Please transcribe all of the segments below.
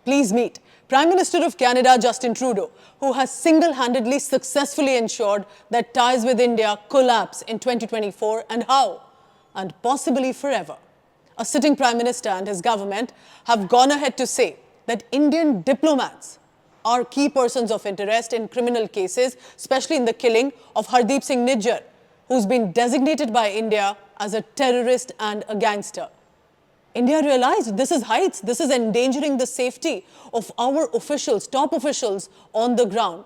Please meet Prime Minister of Canada, Justin Trudeau, who has single-handedly successfully ensured that ties with India collapse in 2024 and how, and possibly forever. A sitting Prime Minister and his government have gone ahead to say that Indian diplomats are key persons of interest in criminal cases, especially in the killing of Hardeep Singh Nijjar, who's been designated by India as a terrorist and a gangster. India realized this is heights, this is endangering the safety of our officials, top officials on the ground,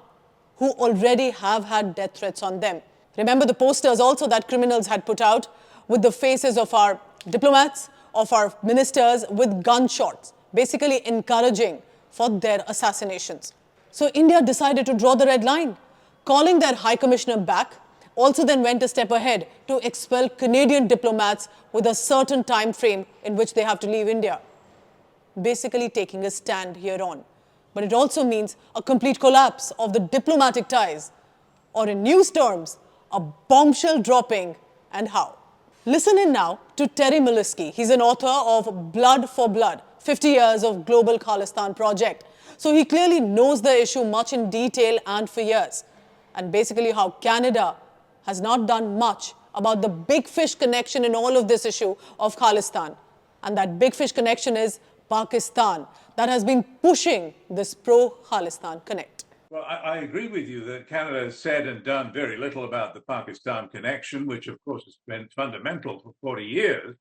who already have had death threats on them. Remember the posters also that criminals had put out with the faces of our diplomats, of our ministers with gunshots, basically encouraging for their assassinations. So India decided to draw the red line, calling their High Commissioner back, also then went a step ahead to expel Canadian diplomats with a certain time frame in which they have to leave India, basically taking a stand here on. But it also means a complete collapse of the diplomatic ties, or in news terms, a bombshell dropping, and how. Listen in now to Terry Miliski. He's an author of Blood for Blood, 50 Years of Global Khalistan Project. So he clearly knows the issue much in detail and for years. And basically how Canada has not done much about the big fish connection in all of this issue of Khalistan. And that big fish connection is Pakistan, that has been pushing this pro-Khalistan connect. Well, I agree with you that Canada has said and done very little about the Pakistan connection, which of course has been fundamental for 40 years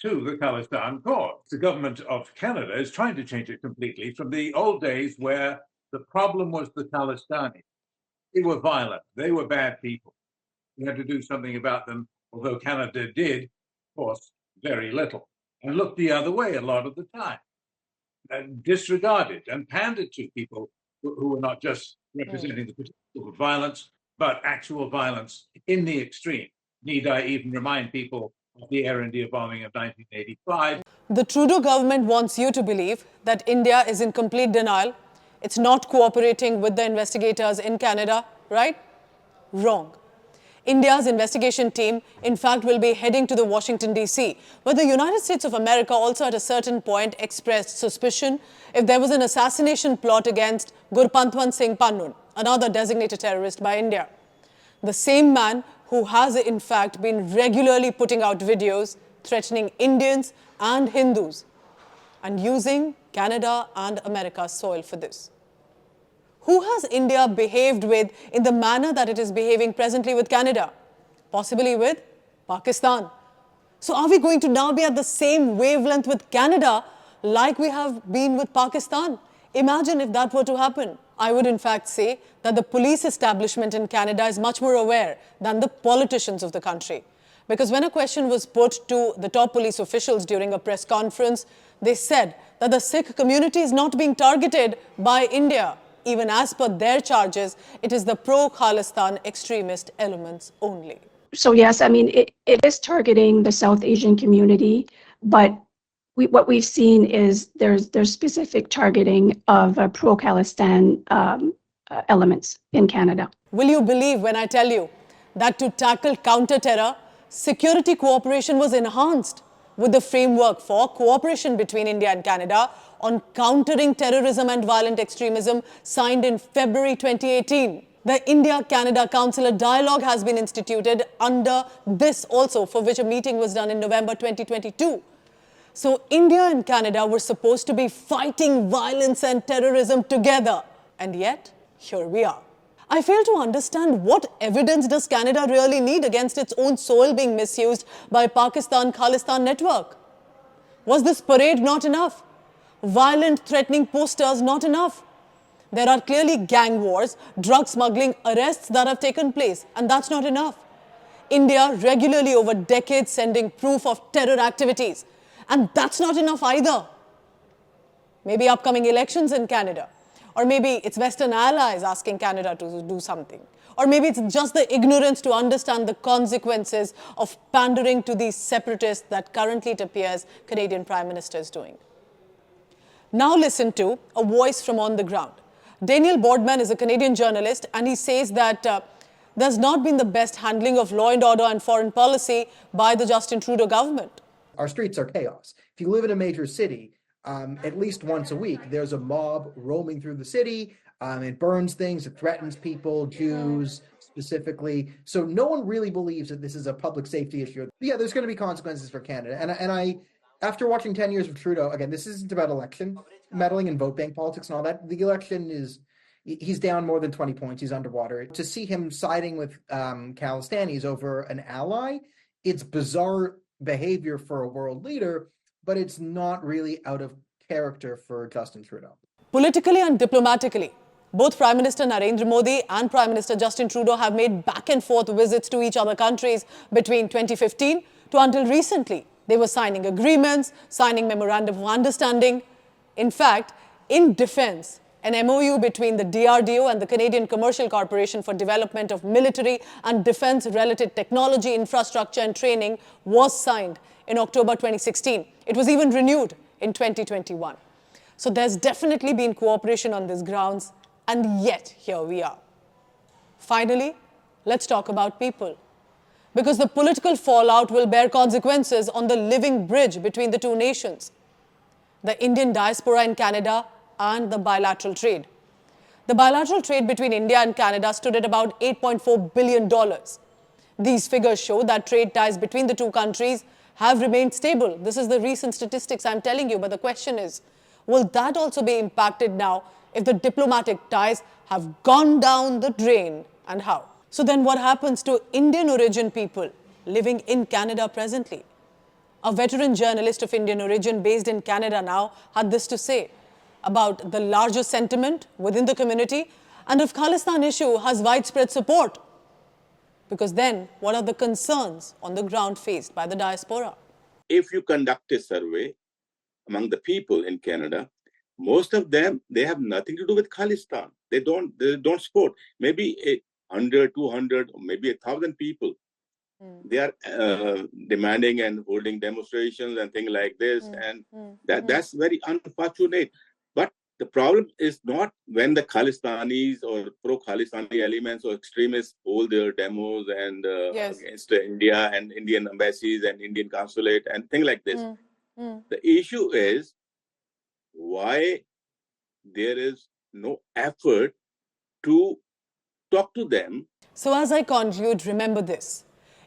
to the Khalistan cause. The government of Canada is trying to change it completely from the old days where the problem was the Khalistanis. They were violent, they were bad people. We had to do something about them, although Canada did, of course, very little, and looked the other way a lot of the time, and disregarded and pandered to people who were not just representing the potential of violence, but actual violence in the extreme. Need I even remind people of the Air India bombing of 1985? The Trudeau government wants you to believe that India is in complete denial. It's not cooperating with the investigators in Canada, right? Wrong. India's investigation team, in fact, will be heading to the Washington, D.C., where the United States of America also at a certain point expressed suspicion if there was an assassination plot against Gurpantwan Singh Pannun, another designated terrorist by India. The same man who has, in fact, been regularly putting out videos threatening Indians and Hindus and using Canada and America's soil for this. Who has India behaved with in the manner that it is behaving presently with Canada? Possibly with Pakistan. So are we going to now be at the same wavelength with Canada like we have been with Pakistan? Imagine if that were to happen. I would in fact say that the police establishment in Canada is much more aware than the politicians of the country. Because when a question was put to the top police officials during a press conference, they said that the Sikh community is not being targeted by India. Even as per their charges, it is the pro-Khalistan extremist elements only. So yes, I mean, it is targeting the South Asian community, but what we've seen is there's specific targeting of pro-Khalistan elements in Canada. Will you believe when I tell you that to tackle counter-terror, security cooperation was enhanced with the framework for cooperation between India and Canada on countering terrorism and violent extremism signed in February 2018. The India-Canada Consular Dialogue has been instituted under this also, for which a meeting was done in November 2022. So India and Canada were supposed to be fighting violence and terrorism together. And yet, here we are. I fail to understand what evidence does Canada really need against its own soil being misused by Pakistan-Khalistan network? Was this parade not enough? Violent, threatening posters not enough? There are clearly gang wars, drug smuggling, arrests that have taken place, and that's not enough. India regularly over decades sending proof of terror activities, and that's not enough either. Maybe upcoming elections in Canada, or maybe it's Western allies asking Canada to do something, or maybe it's just the ignorance to understand the consequences of pandering to these separatists that currently it appears Canadian Prime Minister is doing. Now listen to a voice from on the ground. Daniel Boardman is a Canadian journalist, and he says that there's not been the best handling of law and order and foreign policy by the Justin Trudeau government. Our streets are chaos. If you live in a major city, at least once a week, there's a mob roaming through the city. It burns things, it threatens people, Jews specifically. So no one really believes that this is a public safety issue. But yeah, there's going to be consequences for Canada. And I, after watching 10 years of Trudeau, again, this isn't about election meddling and vote bank politics and all that. The election is, he's down more than 20 points. He's underwater. To see him siding with Khalistanis over an ally, it's bizarre behavior for a world leader, but it's not really out of character for Justin Trudeau. Politically and diplomatically, both Prime Minister Narendra Modi and Prime Minister Justin Trudeau have made back and forth visits to each other countries between 2015 to until recently. They were signing agreements, signing memorandum of understanding. In fact, in defense, an MOU between the DRDO and the Canadian Commercial Corporation for Development of Military and Defense-related Technology, Infrastructure and Training was signed in October 2016. It was even renewed in 2021. So there's definitely been cooperation on these grounds, and yet here we are. Finally, let's talk about people. Because the political fallout will bear consequences on the living bridge between the two nations, the Indian diaspora in Canada and the bilateral trade. The bilateral trade between India and Canada stood at about $8.4 billion. These figures show that trade ties between the two countries have remained stable. This is the recent statistics I'm telling you, but the question is, will that also be impacted now if the diplomatic ties have gone down the drain, and how? So then what happens to Indian origin people living in Canada presently? A veteran journalist of Indian origin based in Canada now had this to say about the larger sentiment within the community and if Khalistan issue has widespread support. Because then, what are the concerns on the ground faced by the diaspora? If you conduct a survey among the people in Canada, most of them, they have nothing to do with Khalistan. They don't support. Maybe 100, 200, or maybe 1,000 people. They are demanding and holding demonstrations and things like this. That's very unfortunate. But the problem is not when the Khalistanis or pro-Khalistani elements or extremists hold their demos and against India and Indian embassies and Indian consulate and things like this. The issue is why there is no effort to talk to them. So as I conclude, remember this.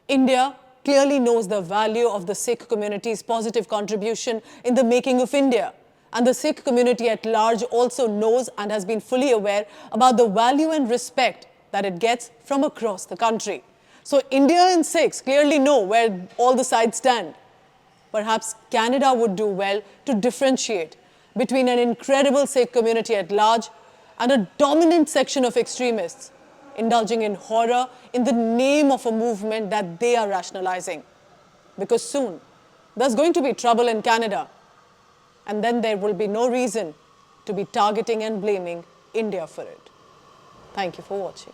India clearly knows the value of the Sikh community's positive contribution in the making of India. And the Sikh community at large also knows and has been fully aware about the value and respect that it gets from across the country. So India and Sikhs clearly know where all the sides stand. Perhaps Canada would do well to differentiate between an incredible Sikh community at large and a dominant section of extremists indulging in horror in the name of a movement that they are rationalizing. Because soon, there's going to be trouble in Canada, and then there will be no reason to be targeting and blaming India for it. Thank you for watching.